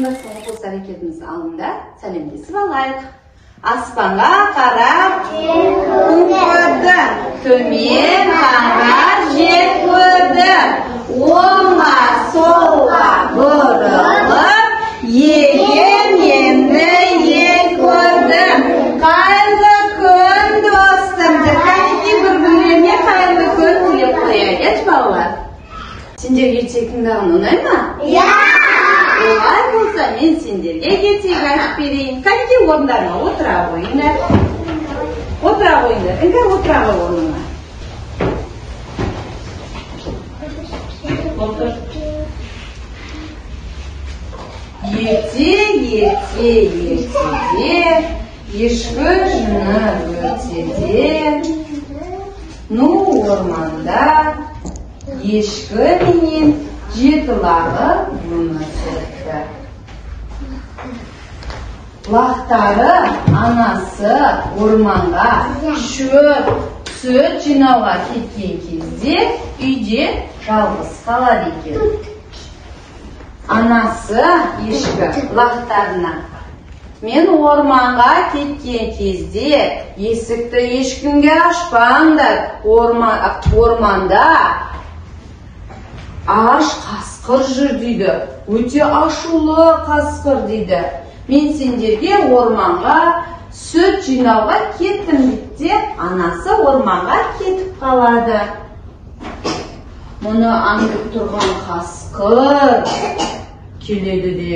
Сонда соңғы әрекетіміз алында сәлемдесіп алайық. Аспанға қарап күн көрді, төмен қарап жер көрді. Оңға солға бұрылып, егем енді ел көрді. Қайырлы күн достым, кәдеге бір-бірлеріне қайырлы күн тілеп қояйық, балалар. Сендер ертек тыңдаған ұнай ма? Иә! Олай болса, мен сендерге ертек айтып берейін. Кәдеге орындарына отыра қойыңдар. Отыра қойыңдар. Іңгер отыра қой орныңа. Отыр. Ертеде, ешкі жыны өртеде, ну орманда ешкі менен жетілағы бұны сұртты. Лақтары анасы орманға шөп, сүт жинауға кеткен кезде үйде жалғыз қалады екен. Анасы ешкі лақтарына: мен орманға кеткен кезде есікті ешкімге ашпаңдар, орманда аш қасқыр жүр дейді, өте ашулы қасқыр дейді. Мен сендерге орманға сүт жинауға кеттім дейді, анасы орманға кетіп қалады. Мұны аңдып тұрған қасқыр келеді де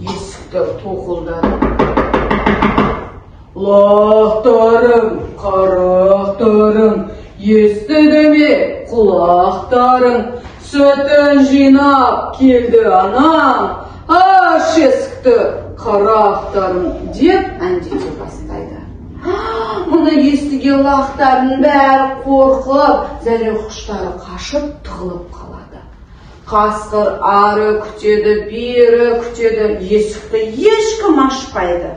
есікті тоқылдады. Лақтарым, қарақтарым, естіді ме құлақтарың? Сүтін жинап келді анам, аш есікті қарақтарым деп әндете бастайды. Мұны естіген лақтардың бәрі қорқып, зәре-құштары қашып тығылып қалады. Қасқыр ары күтеді, бері күтеді, есікті ешкім ашпайды.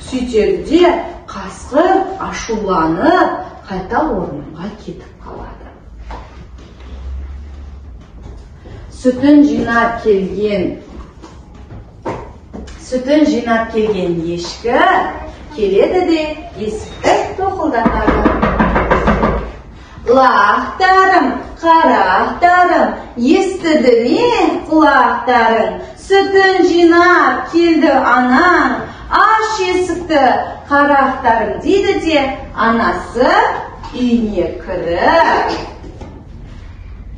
Сөйтеді де қасқыр ашуланып қайта орманға кетіп қалады. Сүтін жинап келген ешкі келеді де есікті тоқылдатады. Лақтарым, қарақтарым, естіді ме құлақтарың? Сүтін жинап келді анаң, аш есікті қарақтарым дейді де анасы үйіне кіріп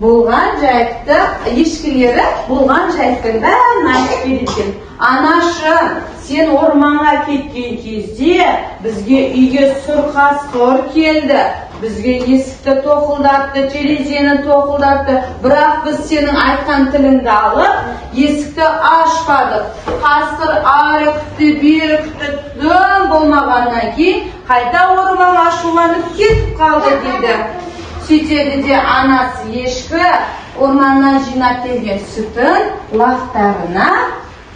болған жайтты, ешкілері болған жайттың бәрін айтып берген. Анашым, сен орманға кеткен кезде бізге үйге сұр қасқыр келді. Бізге есікті тоқылдатты, терезені тоқылдатты. Бірақ біз сенің айтқан тіліңді алып, есікті ашпадық. Қасқыр ары күтті, бері күтті, дөм болмағаннан кейін қайта орманға ашуланып кетіп қалды дейді. Сөйтеді де анасы ешкі орманнан жинап келген сүтін лақтарына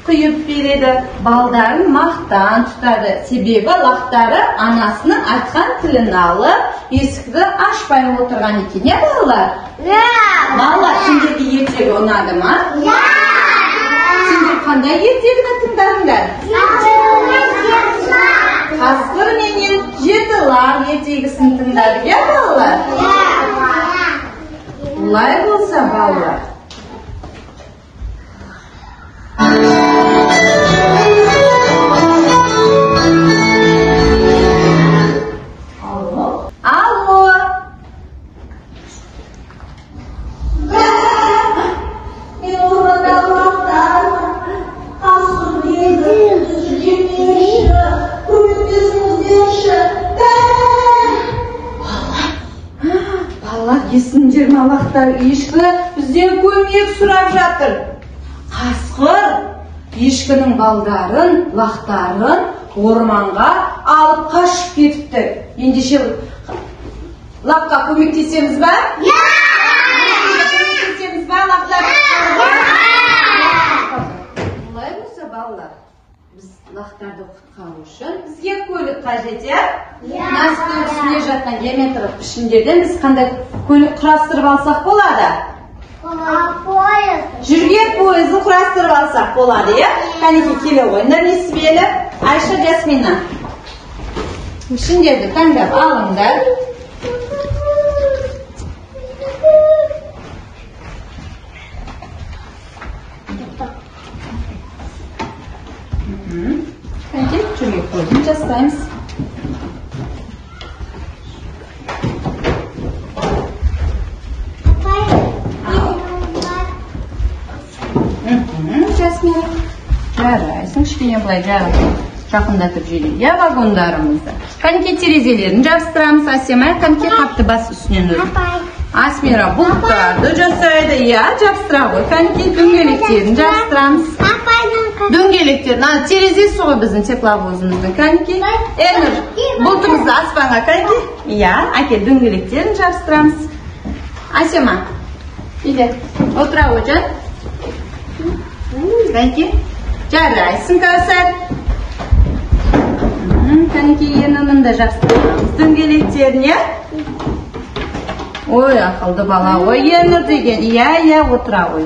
құйып береді. Балдарын мақтан тұтады. Себебі лақтары анасының айтқан тілін алып, есікті ашпай отырған екен. Не балалар? Балалар, сендерге ертегі ұнады ма? Сендер қандай ертегіні тыңдадыңдар? Қасқыр менен жетілар ертегісін тыңдадық, я балалар? Олай болса, балалар. Алло. Мен орманда лақтармын, қасқыр мені жемеші, көмектесіңіздерші. Балалар, есіңдер ме, лақтар ешкі бізден көмек сұрап жатыр. Қасқыр ешкінің балдарын, лақтарын орманға алып қашып кетіпті. Ендеше лаққа көмектесеміз ба? Көмектесеміз ба, лақтар? Олай болса, балалар, біз лақтарды құтқару үшін бізге көлік қажет, иә? Астың үстінде жатқан геометрлік пішіндерден біз қандай көлік құрастырып алсақ болады? Жүрген пойызды құрастырып алсақ болады, иә? Қанеке келе қойыңдар, несібелі, Айша, Жасмина. Ішіндерді таңдап алыңдар. Қанеке, жүрген пойызын жастаймыз. Жарайсың, кішкене былай жақындатып жүйрейді, иә, вагондарымызды. Қанеке терезелерін жабыстырамыз, Асема, қанеке қапты бас үстінен өріп. Асмира бұлттарды жасайды, иә, жабыстыра ғой. Қанеке дөңгелектерін жабыстырамыз. Дөңгелектерін, терезесі ғой біздің тепловозымыздың. Қанеке, Энір, бұлтымызды аспанға, қанеке? Иә, әкел дөңгелектерін жабыстырамыз. Асема, иде, отыра ғой, жан. Қанеке? Жарайсың, Кәусар. Қанеке, енімін де жабыстырамыз дөңгелектеріне. Ой, ақылды бала, ой, Енір деген. Иә, отыра ғой.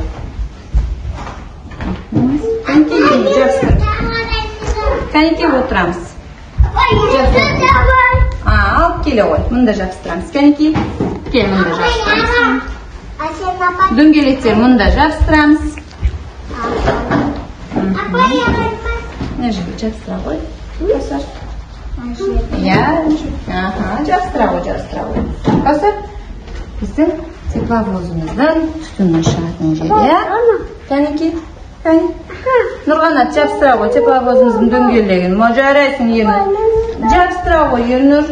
Қанеке, енді жабыстыр. Қанеке, отырамыз. Алып келе ғой, мұнда жабыстырамыз. Қанеке, кел, мұнда жабыстырамыз. Дөңгелектер мұнда жабыстырамыз. Не жібі, жабыстыра ғой. Кәусар. Иә, жабыстыра ғой. Кәусар, біздің тепловозымыздың түтіннің шығатын жері. Қанеке, Нұрғанат, жабыстыра ғой тепловозымыздың дөңгелегін. Ма жарайсың, Ернұр. Жабыстыра ғой, Ернұр.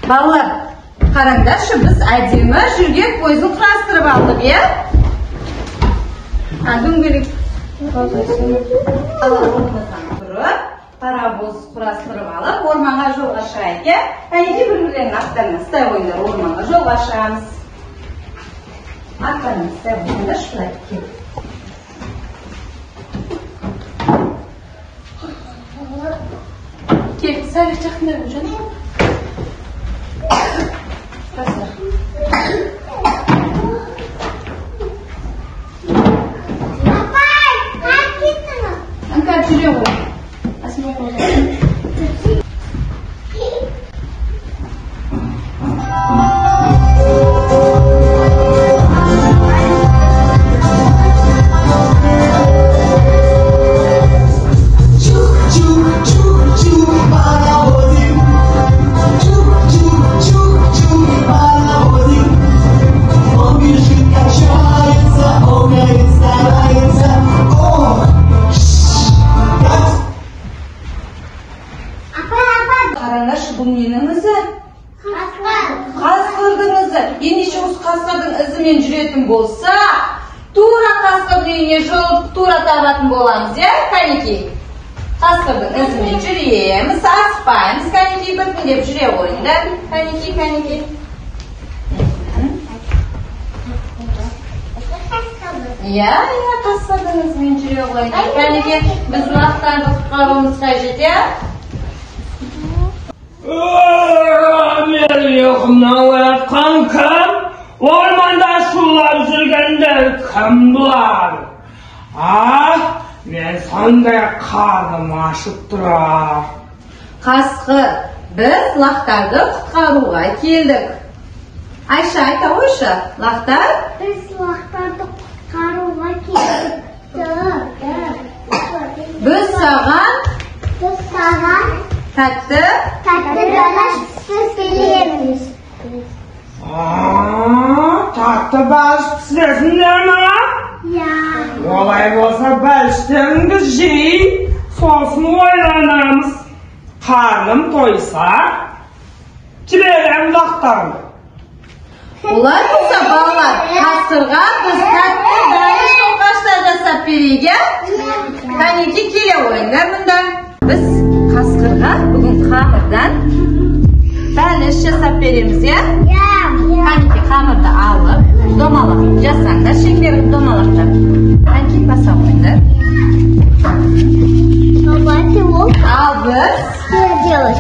Балалар, қараңдаршы, біз әдемі жүрген пойызын құрастырып алдық, е? Дөңгелек. Паровоз құрастырып алып, орманға жолға шығайық, е? Қанеке бір-бірлерін аттарына стай қойыңдар, орманға жолға шығамыз. Аттарына стай қойыңдар, шылайық, кел. Кел, сәлі жақындар бұл жаны. Қасыр. Анка, жүре ғой. Асыма қойған. Қараңдаршы, бұл ненің ізі? Қасқырдың ізі. Ендеше осы қасқырдың ізімен жүретін болса, тура қасқырдың үйіне жолып, тура табатын боламыз, е? Қанеке? Қасқырдың ізімен жүреміз, аспаймыз. Қанеке, біртіндеп жүре қойыңдар. Қанеке. Иә, қасқырдың ізімен жүре қойыңдар. Қанеке, біз лақтарды құтқаруымыз қажет, е? Мен ұйқымнан оятқан кім? Орманда шулап жүргенде кім бұлар? Мен сондай қарным ашып тұрар. Қасқыр, біз лақтарды құтқаруға келдік. Айша, айта қойшы, лақтар? Біз лақтарды құтқаруға келдік. Біз саған тәтті ғана сөз келеміз. Тәтті бәліш пісіресіңдер ма? Иә. Олай болса бәліштеріңді жей, сосын ойланамыз. Қарным тойса, жіберем лақтарымды. Олай болса, балалар, қасқырға біз тәтті бәліш тоқаштар жасап берейік, е? Қанеке, келе ойыңдар мұнда. Біз қасқырға бүгін қамырдан бәліш жасап береміз, е? Қанеке, қамырды алып, домалақ жасаңдар, шеңберін домалақтап. Қанеке, баса қойыңдар. Ал біз Yavaş.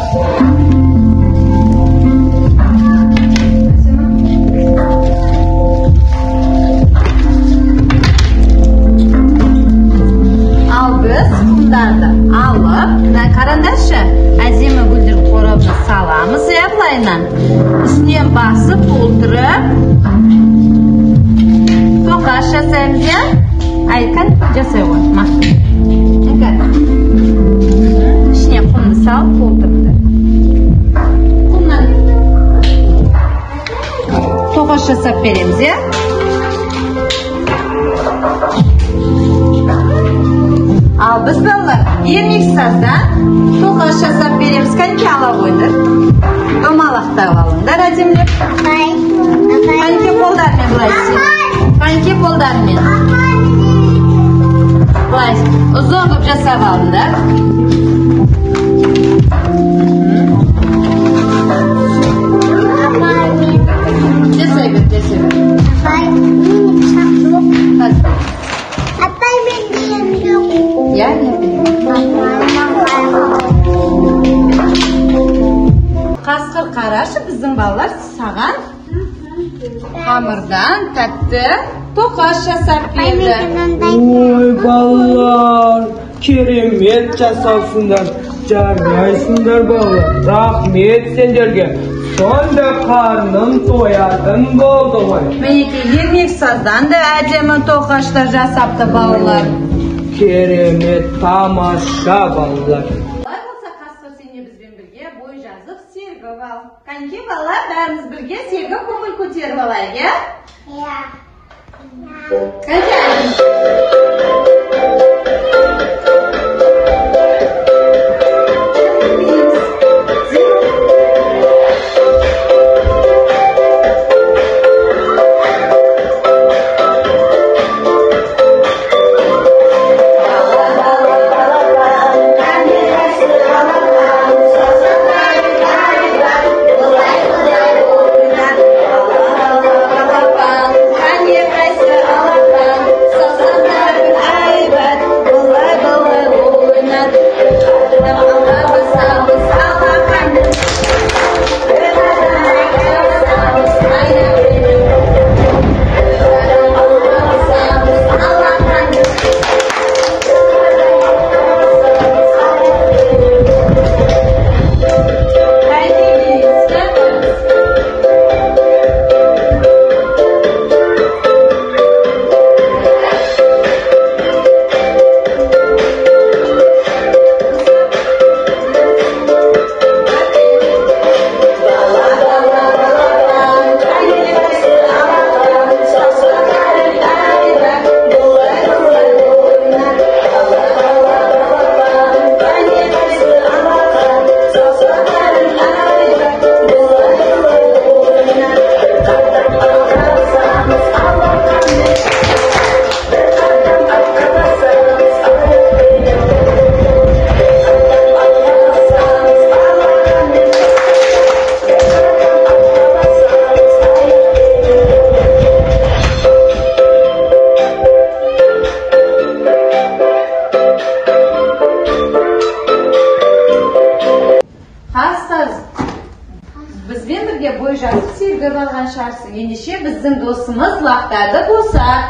Al biz kumdarda alıp, karandaşı azime güldir korabına salamız yaplayla. Üstüne basıp doldurup tokaş jasayımız ya. Aykan jasay koy. İçine kumunu salıp doldurdu. Kumdan tokaş jasap veremiz ya. Al biz ballar 22 sazdan tokaş jasap veremiz. Kanki ala koydur. Ömalaqta alındır azimlik. Kanki boldarmen bulaysi. Kanki boldarmen. Bulaysi. Uzun qıp jasap alındır. Jasay bir, jasay bir. Hadi. Atay benim yok. Ya, yapayım. Qasqır qaraşı bizim ballar sağan hamırdan tattı tokaş jasap berdi. Oy ballar, keremet jasapsınlar, jargaysınlar ballar. Rahmet senderge. Sonda karnım toyadın boldu koy. Meneki 22 sazdan da acemi tokaşlar jasaptı ballar. Keremet tamaşa ballar. Olsa qasqır senle bizben birge boy жазып sergi bal. Kanki ballar barimiz birge sergi ko'ngil ko'tarib olaylik, ya? Ya. Kanki. Bizben birge boy жазып sergi algan şarsın. Endişe bizim dostumuz laqtarda bolsak.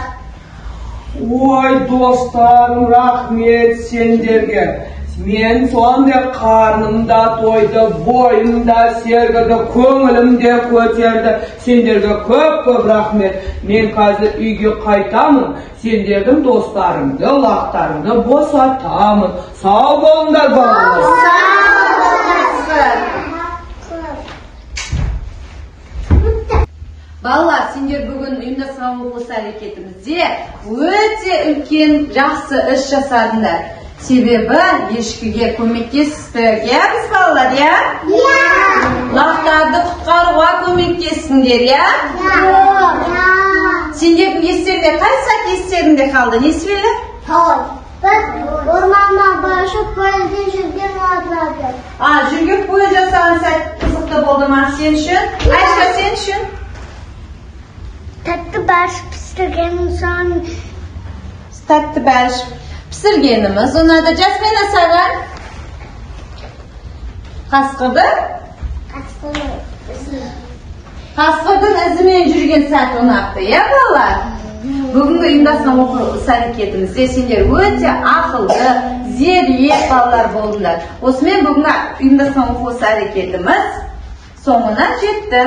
Oy dostlarım, rahmet senderge. Men sonda karnımda toydu, boyumda sergide, köngülümde köterdi. Senderge köp rahmet. Men hazır uyga qaytamın. Senderdim dostlarımdı, laqtarımdı bosatamın. Sağ bolunlar ballar. Ballar, sендер бүгін ұйымдасқан оқу әрекетімізде өте үлкен жақсы іс жасадыңдар. Себебі ешкіге көмектестік, я біз балалар, я? Ya. Лақтарды құтқаруға көмектестіңдер, я? Ya. Сендердің естеріңде қай сәт естеріңде қалды, не себелі? Toy. Biz ormanda barışıp böyle жүрген отырады. Жүрген бойы жасаған сәт қызықты болды ма сен үшін? Айша сен үшін? Tatlı baş pişirgen insan. Tatlı baş pişirgenimiz. Ona da Jasmine Sagan. Қасқырдың ізімен жүрген сәт ұнақты, балалар? Бүгінгі ұйымдасқан оқу іс-әрекетімізде сендер өте ақылды, зерек балалар болдыңдар. Осымен бүгінгі ұйымдасқан оқу іс-әрекетіміз соңына жетті.